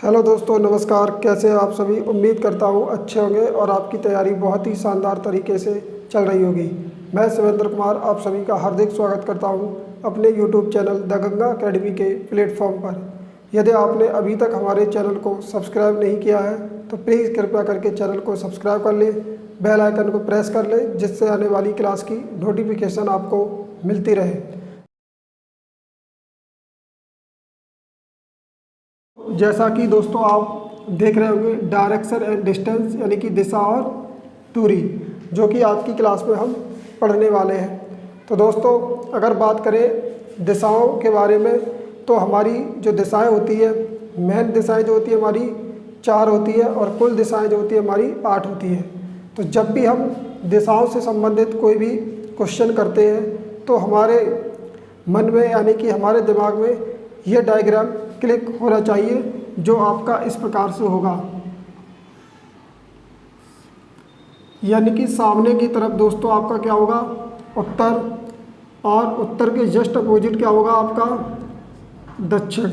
Hello दोस्तों, नमस्कार। कैसे हैं आप सभी? उम्मीद करता हूँ अच्छे होंगे और आपकी तैयारी बहुत ही शानदार तरीके से चल रही होगी। मैं शिवेंद्र कुमार आप सभी का हार्दिक स्वागत करता हूँ अपने YouTube channel the Ganga academy के प्लेटफॉर्म पर। यदि आपने अभी तक हमारे चैनल को सब्सक्राइब नहीं किया है तो प्लीज़ कृपया करके चैनल को सब्सक्राइब कर लें, बेल आइकन को प्रेस कर लें, जिससे आने वाली क्लास की नोटिफिकेशन आपको मिलती रहे। जैसा कि दोस्तों आप देख रहे होंगे, डायरेक्शन एंड डिस्टेंस यानी कि दिशा और दूरी, जो कि आज की क्लास में हम पढ़ने वाले हैं। तो दोस्तों, अगर बात करें दिशाओं के बारे में, तो हमारी जो दिशाएं होती है, मेन दिशाएं जो होती है हमारी 4 होती है और कुल दिशाएं जो होती है हमारी 8 होती है। तो जब भी हम दिशाओं से संबंधित कोई भी क्वेश्चन करते हैं तो हमारे मन में यानी कि हमारे दिमाग में ये डायग्राम क्लिक होना चाहिए, जो आपका इस प्रकार से होगा। यानी कि सामने की तरफ दोस्तों आपका क्या होगा, उत्तर, और उत्तर के जस्ट अपोजिट क्या होगा आपका दक्षिण।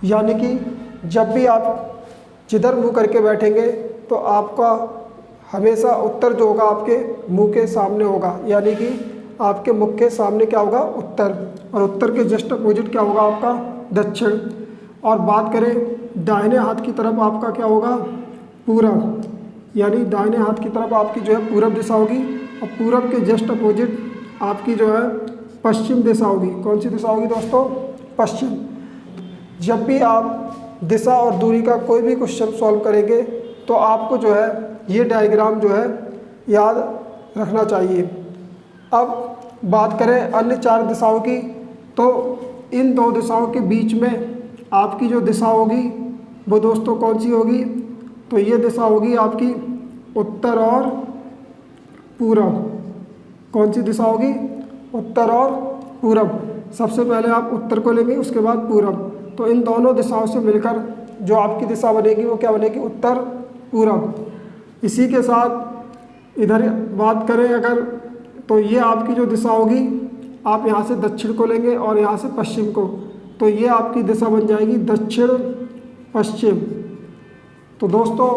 यानी कि जब भी आप जिधर मुंह करके बैठेंगे तो आपका हमेशा उत्तर जो होगा आपके मुंह के सामने होगा। यानी कि आपके मुख के सामने क्या होगा, उत्तर, और उत्तर के जस्ट अपोजिट क्या होगा आपका दक्षिण। और बात करें दाहिने हाथ की तरफ आपका क्या होगा, पूरब। यानी दाहिने हाथ की तरफ आपकी जो है पूरब दिशा होगी और पूरब के जस्ट अपोजिट आपकी जो है पश्चिम दिशा होगी। कौन सी दिशा होगी दोस्तों, पश्चिम। जब भी आप दिशा और दूरी का कोई भी क्वेश्चन सॉल्व करेंगे तो आपको जो है ये डायग्राम जो है याद रखना चाहिए। अब बात करें अन्य 4 दिशाओं की, तो इन 2 दिशाओं के बीच में आपकी जो दिशा होगी वो दोस्तों कौन सी होगी, तो ये दिशा होगी आपकी उत्तर और पूरब। कौन सी दिशा होगी, उत्तर और पूरब। सबसे पहले आप उत्तर को लेंगे, उसके बाद पूरब। तो इन दोनों दिशाओं से मिलकर जो आपकी दिशा बनेगी वो क्या बनेगी, उत्तर पूरब। इसी के साथ इधर बात करें अगर, तो ये आपकी जो दिशा होगी, आप यहाँ से दक्षिण को लेंगे और यहाँ से पश्चिम को, तो ये आपकी दिशा बन जाएगी दक्षिण पश्चिम। तो दोस्तों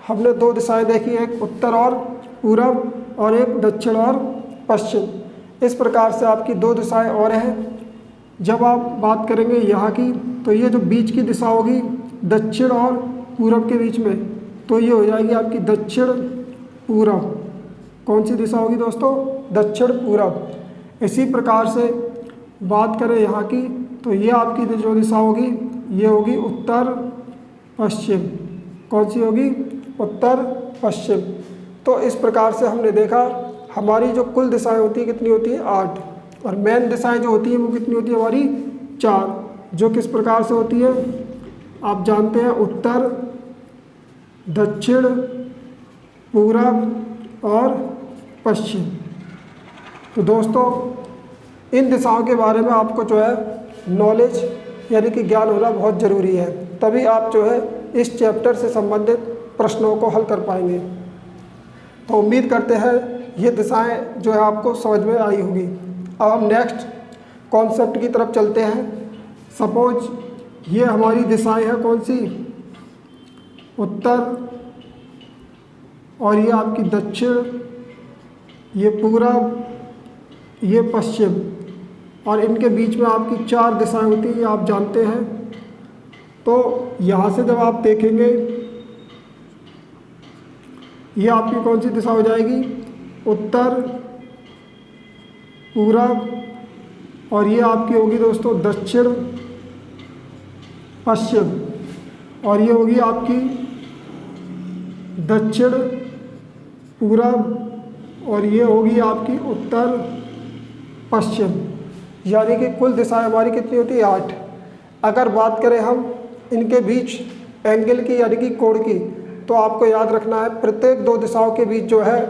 हमने 2 दिशाएं देखी, एक उत्तर और पूरब और एक दक्षिण और पश्चिम। इस प्रकार से आपकी 2 दिशाएं और हैं। जब आप बात करेंगे यहाँ की, तो ये जो बीच की दिशा होगी दक्षिण और पूरब के बीच में, तो ये हो जाएगी आपकी दक्षिण पूरब। कौन सी दिशा होगी दोस्तों, दक्षिण पूरब। इसी प्रकार से बात करें यहाँ की, तो ये आपकी जो दिशा होगी ये होगी उत्तर पश्चिम। कौन सी होगी, उत्तर पश्चिम। तो इस प्रकार से हमने देखा हमारी जो कुल दिशाएं होती है कितनी होती है, 8, और मेन दिशाएं जो होती है वो कितनी होती है हमारी 4, जो किस प्रकार से होती है आप जानते हैं, उत्तर, दक्षिण, पूरब और पश्चिम। तो दोस्तों इन दिशाओं के बारे में आपको जो है नॉलेज यानी कि ज्ञान होना बहुत ज़रूरी है, तभी आप जो है इस चैप्टर से संबंधित प्रश्नों को हल कर पाएंगे। तो उम्मीद करते हैं ये दिशाएं जो है आपको समझ में आई होगी। अब हम नेक्स्ट कॉन्सेप्ट की तरफ चलते हैं। सपोज ये हमारी दिशाएं हैं कौन सी, उत्तर, और ये आपकी दक्षिण, ये पूरब, ये पश्चिम, और इनके बीच में आपकी 4 दिशाएं होती हैं, ये आप जानते हैं। तो यहाँ से जब आप देखेंगे ये आपकी कौन सी दिशा हो जाएगी, उत्तर, पूरब, और ये आपकी होगी दोस्तों दक्षिण पश्चिम, और ये होगी आपकी दक्षिण पूरब, और ये होगी आपकी उत्तर पश्चिम। यानी कि कुल दिशाएं हमारी कितनी होती है, 8। अगर बात करें हम इनके बीच एंगल की यानी कि कोण की, तो आपको याद रखना है प्रत्येक 2 दिशाओं के बीच जो है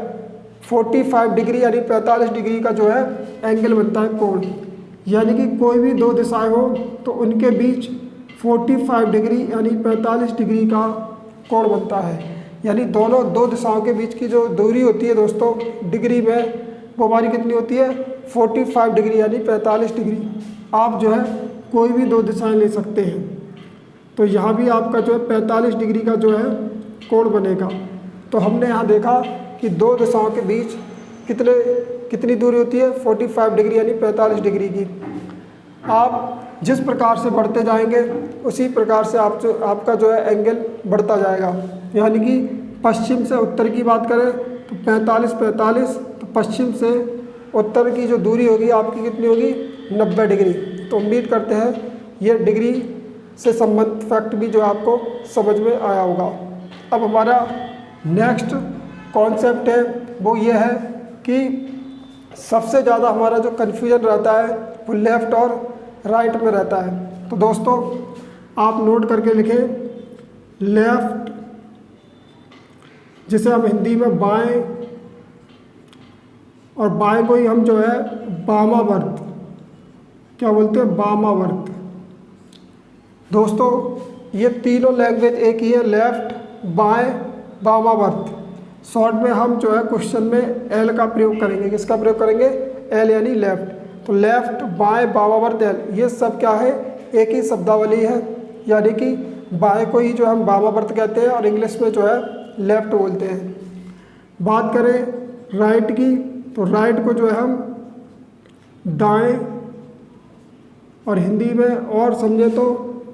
45 डिग्री यानी 45 डिग्री का जो है एंगल बनता है, कोण। यानी कि कोई भी 2 दिशाएं हो तो उनके बीच 45 डिग्री यानी 45 डिग्री का कोण बनता है। यानी दोनों 2 दिशाओं के बीच की जो दूरी होती है दोस्तों डिग्री में, वो हमारी कितनी होती है, 45 डिग्री यानी 45 डिग्री। आप जो है कोई भी 2 दिशाएं ले सकते हैं। तो यहाँ भी आपका जो है 45 डिग्री का जो है कोण बनेगा। तो हमने यहाँ देखा कि दो दिशाओं के बीच कितनी दूरी होती है, 45 डिग्री यानी 45 डिग्री की। आप जिस प्रकार से बढ़ते जाएंगे उसी प्रकार से आपका जो है एंगल बढ़ता जाएगा। यानी कि पश्चिम से उत्तर की बात करें तो 45, तो पश्चिम से उत्तर की जो दूरी होगी आपकी कितनी होगी, 90 डिग्री। तो उम्मीद करते हैं ये डिग्री से संबंधित फैक्ट भी जो आपको समझ में आया होगा। अब हमारा नेक्स्ट कॉन्सेप्ट है वो ये है कि सबसे ज़्यादा हमारा जो कन्फ्यूजन रहता है वो लेफ़्ट और राइट में रहता है। तो दोस्तों आप नोट करके लिखें, लेफ़्ट जिसे हम हिंदी में बाएं, और बाएं को ही हम जो है वामावर्त क्या बोलते हैं, वामावर्त। दोस्तों ये तीनों लैंग्वेज एक ही है, लेफ़्ट, बाएं, वामावर्त। शॉर्ट में हम जो है क्वेश्चन में एल का प्रयोग करेंगे। किसका प्रयोग करेंगे, एल यानी लेफ़्ट। तो लेफ़्ट, बाएं, वामावर्त, एल, ये सब क्या है, एक ही शब्दावली है। यानी कि बाएं को ही जो हम वामावर्त कहते हैं और इंग्लिश में जो है लेफ़्ट बोलते हैं। बात करें राइट की तो राइट को जो है हम दाएं, और हिंदी में और समझे तो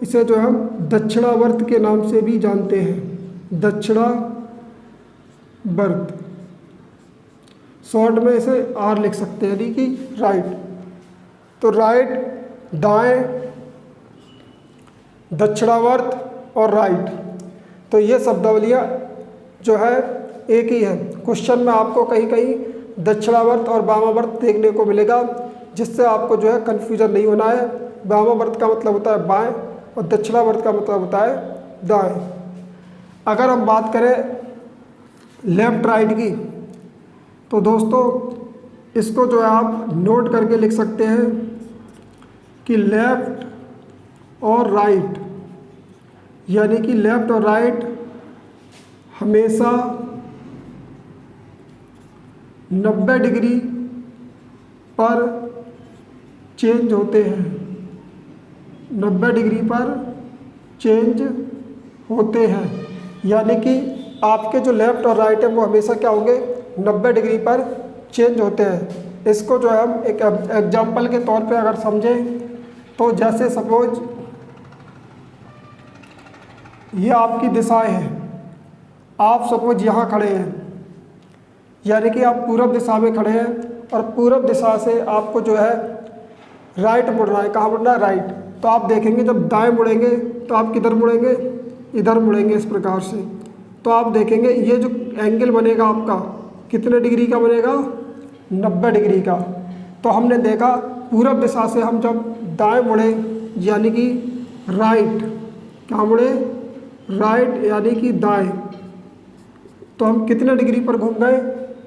इसे जो हम दक्षिणावर्त के नाम से भी जानते हैं, दक्षिणावर्त। शॉर्ट में इसे आर लिख सकते हैं, यानी कि राइट। तो राइट, दाएं, दक्षिणावर्त और राइट, तो ये शब्दावलियाँ जो है एक ही है। क्वेश्चन में आपको कहीं कहीं दक्षिणावर्त और वामावर्त देखने को मिलेगा, जिससे आपको जो है कन्फ्यूजन नहीं होना है। वामावर्त का मतलब होता है बाएं और दक्षिणावर्त का मतलब होता है दाएं। अगर हम बात करें लेफ़्ट राइट की तो दोस्तों इसको जो है आप नोट करके लिख सकते हैं कि लेफ़्ट और राइट, यानी कि लेफ़्ट और राइट हमेशा 90 डिग्री पर चेंज होते हैं, 90 डिग्री पर चेंज होते हैं। यानी कि आपके जो लेफ़्ट और राइट है वो हमेशा क्या होंगे, 90 डिग्री पर चेंज होते हैं। इसको जो है हम एक एग्जाम्पल के तौर पे अगर समझें तो जैसे सपोज ये आपकी दिशाएं हैं, आप सपोज यहाँ खड़े हैं, यानी कि आप पूरब दिशा में खड़े हैं और पूरब दिशा से आपको जो है राइट मुड़ना है। कहाँ मुड़ना है, राइट। तो आप देखेंगे जब दाएं मुड़ेंगे तो आप किधर मुड़ेंगे, इधर मुड़ेंगे इस प्रकार से। तो आप देखेंगे ये जो एंगल बनेगा आपका कितने डिग्री का बनेगा, 90 डिग्री का। तो हमने देखा पूरब दिशा से हम जब दाएं मुड़े यानी कि राइट, कहाँ मुड़े, राइट यानी कि दाएं, तो हम कितने डिग्री पर घूम गए,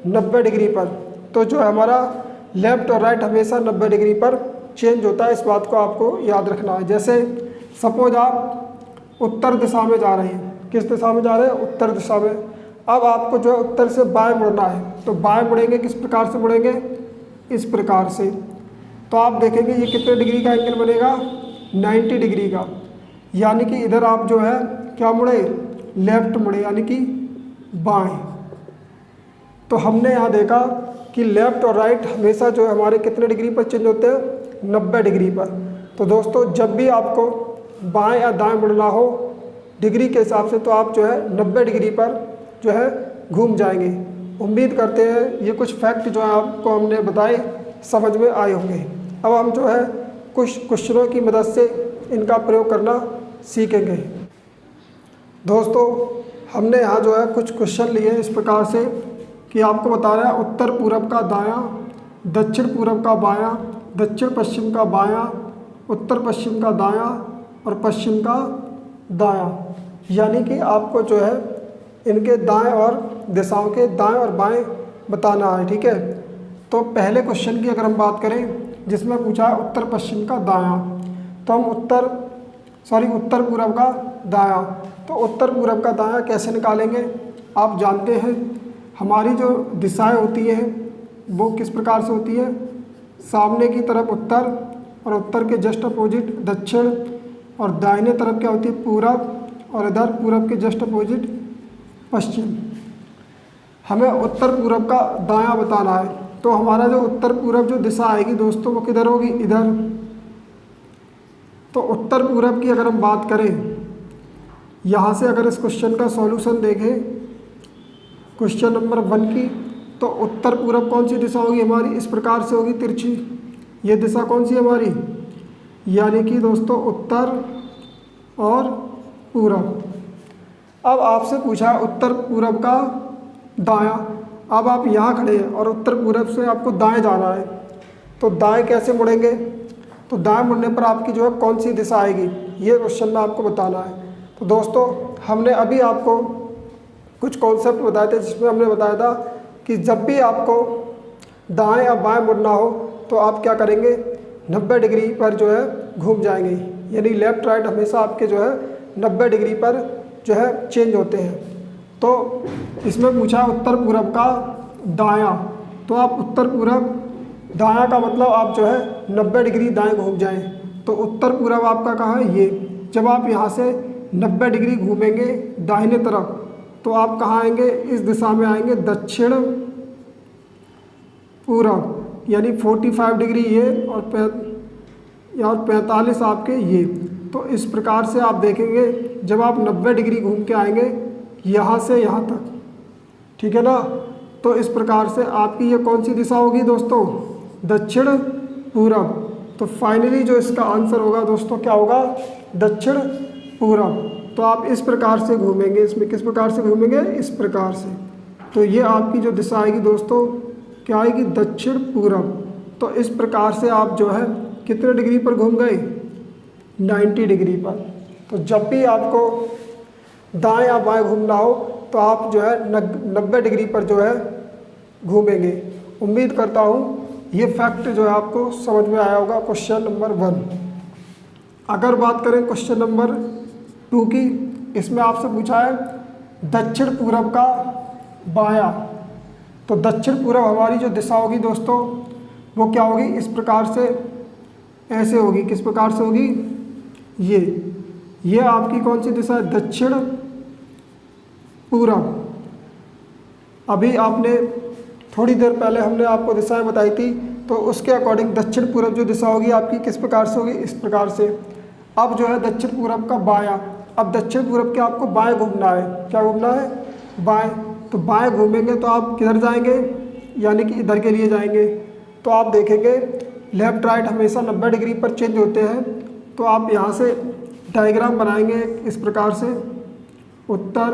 90 डिग्री पर। तो जो है हमारा लेफ़्ट और राइट हमेशा 90 डिग्री पर चेंज होता है। इस बात को आपको याद रखना है। जैसे सपोज आप उत्तर दिशा में जा रहे हैं, किस दिशा में जा रहे हैं, उत्तर दिशा में। अब आपको जो है उत्तर से बाएं मुड़ना है, तो बाएं मुड़ेंगे, किस प्रकार से मुड़ेंगे, इस प्रकार से। तो आप देखेंगे ये कितने डिग्री का एंगल बनेगा, 90 डिग्री का। यानी कि इधर आप जो है क्या मुड़े, लेफ़्ट मुड़े यानी कि बाएं। तो हमने यहाँ देखा कि लेफ़्ट और राइट हमेशा जो है हमारे कितने डिग्री पर चेंज होते हैं, 90 डिग्री पर। तो दोस्तों जब भी आपको बाएं या दाएं मुड़ना हो डिग्री के हिसाब से, तो आप जो है 90 डिग्री पर जो है घूम जाएंगे। उम्मीद करते हैं ये कुछ फैक्ट जो है आपको हमने बताए समझ में आए होंगे। अब हम जो है कुछ क्वेश्चनों की मदद से इनका प्रयोग करना सीखेंगे। दोस्तों हमने यहाँ जो है कुछ क्वेश्चन लिए इस प्रकार से कि आपको बता रहा है उत्तर पूरब का दायां, दक्षिण पूरब का बायां, दक्षिण पश्चिम का बायां, उत्तर पश्चिम का दायां और पश्चिम का दायां। यानी कि आपको जो है इनके दाएं और दिशाओं के दाएं और बाएं बताना है, ठीक है। तो पहले क्वेश्चन की अगर हम बात करें जिसमें पूछा है उत्तर पश्चिम का दायां, तो हम उत्तर पूरब का दायां, तो उत्तर पूरब का दायां कैसे निकालेंगे। आप जानते हैं हमारी जो दिशाएं होती हैं वो किस प्रकार से होती है, सामने की तरफ उत्तर और उत्तर के जस्ट अपोजिट दक्षिण, और दाहिने तरफ क्या होती है पूरब, और इधर पूरब के जस्ट अपोजिट पश्चिम। हमें उत्तर पूरब का दायां बताना है, तो हमारा जो उत्तर पूरब जो दिशा आएगी दोस्तों वो किधर होगी, इधर। तो उत्तर पूरब की अगर हम बात करें, यहाँ से अगर इस क्वेश्चन का सॉल्यूशन देखें, क्वेश्चन नंबर 1 की, तो उत्तर पूरब कौन सी दिशा होगी हमारी, इस प्रकार से होगी तिरछी। ये दिशा कौन सी है हमारी, यानी कि दोस्तों उत्तर और पूरब। अब आपसे पूछा उत्तर पूरब का दायां। अब आप यहाँ खड़े हैं और उत्तर पूरब से आपको दाएं जाना है, तो दाएं कैसे मुड़ेंगे, तो दाएं मुड़ने पर आपकी जो है कौन सी दिशा आएगी, ये क्वेश्चन में आपको बताना है। तो दोस्तों हमने अभी आपको कुछ कॉन्सेप्ट बताए थे, जिसमें हमने बताया था कि जब भी आपको दाएं या बाएं मुड़ना हो तो आप क्या करेंगे, 90 डिग्री पर जो है घूम जाएंगे, यानी लेफ़्ट राइट हमेशा आपके जो है 90 डिग्री पर जो है चेंज होते हैं। तो इसमें पूछा उत्तर पूरब का दायां, तो आप उत्तर पूरब दायां का मतलब आप जो है 90 डिग्री दाएं घूम जाएं। तो उत्तर पूरब आपका कहाँ है, ये। जब आप यहाँ से 90 डिग्री घूमेंगे दाहिने तरफ, तो आप कहाँ आएंगे, इस दिशा में आएंगे, दक्षिण पूरब, यानी 45 डिग्री ये और 45 आपके ये। तो इस प्रकार से आप देखेंगे जब आप 90 डिग्री घूम के आएंगे यहाँ से यहाँ तक, ठीक है ना। तो इस प्रकार से आपकी ये कौन सी दिशा होगी दोस्तों, दक्षिण पूरब। तो फाइनली जो इसका आंसर होगा दोस्तों क्या होगा, दक्षिण पूरब। तो आप इस प्रकार से घूमेंगे, इसमें किस प्रकार से घूमेंगे, इस प्रकार से। तो ये आपकी जो दिशा आएगी दोस्तों क्या आएगी, दक्षिण पूरब। तो इस प्रकार से आप जो है कितने डिग्री पर घूम गए, 90 डिग्री पर। तो जब भी आपको दाएं या बाएं घूमना हो तो आप जो है 90 डिग्री पर जो है घूमेंगे। उम्मीद करता हूँ ये फैक्ट जो है आपको समझ में आया होगा क्वेश्चन नंबर 1। अगर बात करें क्वेश्चन नंबर 2 की, इसमें आपसे पूछा है दक्षिण पूरब का बायां। तो दक्षिण पूरब हमारी जो दिशा होगी दोस्तों वो क्या होगी, इस प्रकार से ऐसे होगी, किस प्रकार से होगी, ये आपकी कौन सी दिशा है, दक्षिण पूरब। अभी आपने थोड़ी देर पहले हमने आपको दिशाएं बताई थी, तो उसके अकॉर्डिंग दक्षिण पूरब जो दिशा होगी आपकी किस प्रकार से होगी, इस प्रकार से। अब जो है दक्षिण पूरब का बायां, अब दक्षिण पूरब के आपको बाएं घूमना है, क्या घूमना है, बाएं। तो बाएं घूमेंगे तो आप किधर जाएंगे, यानी कि इधर के लिए जाएंगे। तो आप देखेंगे लेफ़्ट राइट हमेशा 90 डिग्री पर चेंज होते हैं। तो आप यहाँ से डायग्राम बनाएंगे इस प्रकार से, उत्तर,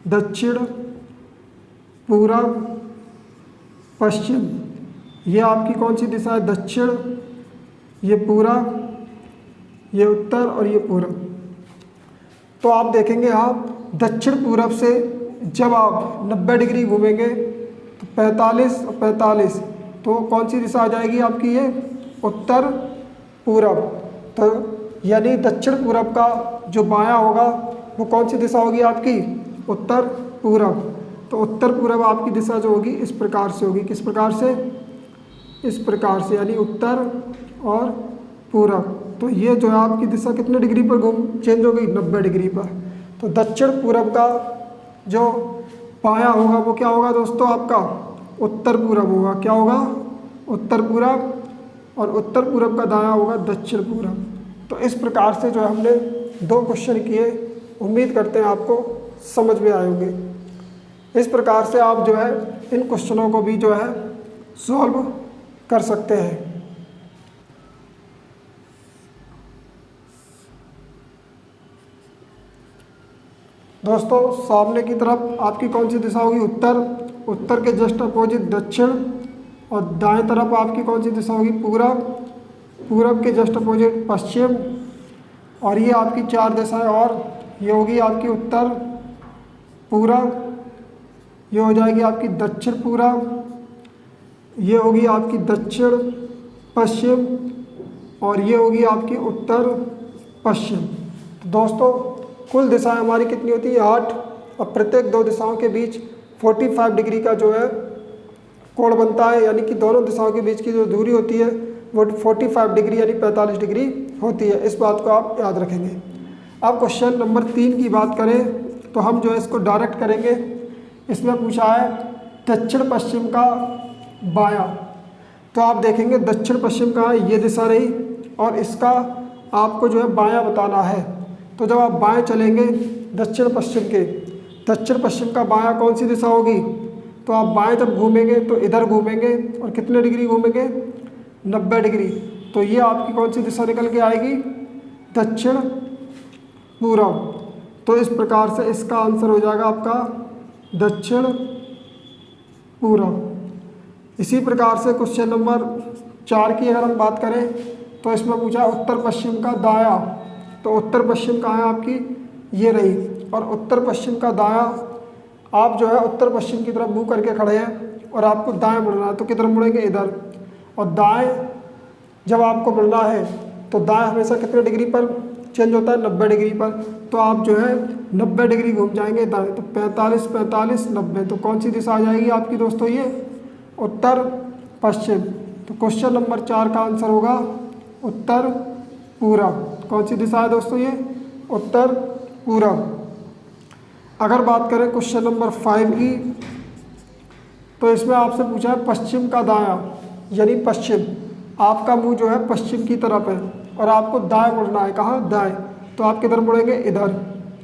दक्षिण, पूरब, पश्चिम। ये आपकी कौन सी दिशा है, दक्षिण, ये पूरब, ये उत्तर और ये पूरब। तो आप देखेंगे आप दक्षिण पूरब से जब आप 90 डिग्री घूमेंगे तो 45 और 45, तो कौन सी दिशा आ जाएगी आपकी, ये उत्तर पूरब। तो यानी दक्षिण पूरब का जो बायां होगा वो कौन सी दिशा होगी आपकी, उत्तर पूरब। तो उत्तर पूरब आपकी दिशा जो होगी इस प्रकार से होगी, किस प्रकार से, इस प्रकार से, यानी उत्तर और पूरब। तो ये जो है आपकी दिशा कितने डिग्री पर चेंज हो गई, 90 डिग्री पर। तो दक्षिण पूरब का जो बायां होगा वो क्या होगा दोस्तों आपका, उत्तर पूरब होगा, क्या होगा, उत्तर पूरब। और उत्तर पूरब का दायां होगा दक्षिण पूरब। तो इस प्रकार से जो है हमने 2 क्वेश्चन किए, उम्मीद करते हैं आपको समझ में आए होंगे। इस प्रकार से आप जो है इन क्वेश्चनों को भी जो है सॉल्व कर सकते हैं। दोस्तों सामने की तरफ आपकी कौन सी दिशा होगी, उत्तर, उत्तर के जस्ट अपोजिट दक्षिण, और दाएं तरफ आपकी कौन सी दिशा होगी, पूरब, पूरब के जस्ट अपोजिट पश्चिम। और ये आपकी 4 दिशाएं, और ये होगी आपकी उत्तर पूरब, ये हो जाएगी आपकी दक्षिण पूरब, ये होगी आपकी दक्षिण पश्चिम, और ये होगी आपकी उत्तर पश्चिम। तो दोस्तों कुल दिशाएं हमारी कितनी होती है, 8, और प्रत्येक 2 दिशाओं के बीच 45 डिग्री का जो है कोण बनता है, यानी कि दोनों दिशाओं के बीच की जो दूरी होती है वो 45 डिग्री यानी 45 डिग्री होती है। इस बात को आप याद रखेंगे। अब क्वेश्चन नंबर 3 की बात करें तो हम जो है इसको डायरेक्ट करेंगे। इसमें पूछा है दक्षिण पश्चिम का बायां। तो आप देखेंगे दक्षिण पश्चिम का ये दिशा रही और इसका आपको जो है बायां बताना है। तो जब आप बाएं चलेंगे दक्षिण पश्चिम का बायां कौन सी दिशा होगी? तो आप बाएं जब घूमेंगे तो इधर घूमेंगे और कितने डिग्री घूमेंगे? 90 डिग्री। तो ये आपकी कौन सी दिशा निकल के आएगी? दक्षिण पूर्व। तो इस प्रकार से इसका आंसर हो जाएगा आपका दक्षिण पूर्व। इसी प्रकार से क्वेश्चन नंबर 4 की अगर हम बात करें तो इसमें पूछा उत्तर पश्चिम का दायां। तो उत्तर पश्चिम कहाँ है आपकी? ये रही। और उत्तर पश्चिम का दायां आप जो है उत्तर पश्चिम की तरफ मुंह करके खड़े हैं और आपको दाएं मुड़ना है। तो किधर मुड़ेंगे? इधर। और दाएं जब आपको मुड़ना है तो दाएं हमेशा कितने डिग्री पर चेंज होता है? 90 डिग्री पर। तो आप जो है 90 डिग्री घूम जाएंगे दाएं। तो 45 45 90। तो कौन सी दिशा आ जाएगी आपकी दोस्तों? ये उत्तर पश्चिम। तो क्वेश्चन नंबर 4 का आंसर होगा उत्तर पूरब। कौन सी दिशा है दोस्तों? ये उत्तर पूरब। अगर बात करें क्वेश्चन नंबर 5 की तो इसमें आपसे पूछा है पश्चिम का दायां, यानी पश्चिम। आपका मुंह जो है पश्चिम की तरफ है और आपको दाएं मुड़ना है। कहाँ? दाएं। तो आप किधर मुड़ेंगे? इधर।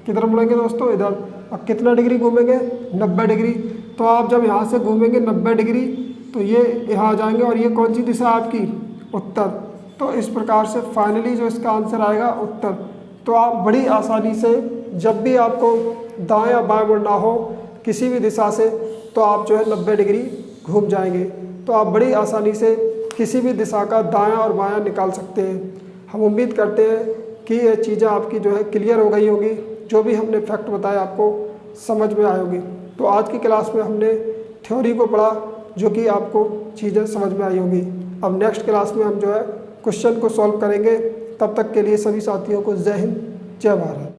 किधर मुड़ेंगे दोस्तों? इधर। अब कितना डिग्री घूमेंगे? 90 डिग्री। तो आप जब यहाँ से घूमेंगे 90 डिग्री तो ये यहाँ आ जाएंगे और ये कौन सी दिशा है आपकी? उत्तर। तो इस प्रकार से फाइनली जो इसका आंसर आएगा उत्तर। तो आप बड़ी आसानी से जब भी आपको दाएं या बाएं मुड़ना हो किसी भी दिशा से तो आप जो है 90 डिग्री घूम जाएंगे। तो आप बड़ी आसानी से किसी भी दिशा का दायां और बायां निकाल सकते हैं। हम उम्मीद करते हैं कि ये चीज़ें आपकी जो है क्लियर हो गई होंगी। जो भी हमने फैक्ट बताया आपको समझ में आए होंगी। तो आज की क्लास में हमने थ्योरी को पढ़ा जो कि आपको चीज़ें समझ में आई होंगी। अब नेक्स्ट क्लास में हम जो है क्वेश्चन को सॉल्व करेंगे। तब तक के लिए सभी साथियों को जय हिंद, जय भारत।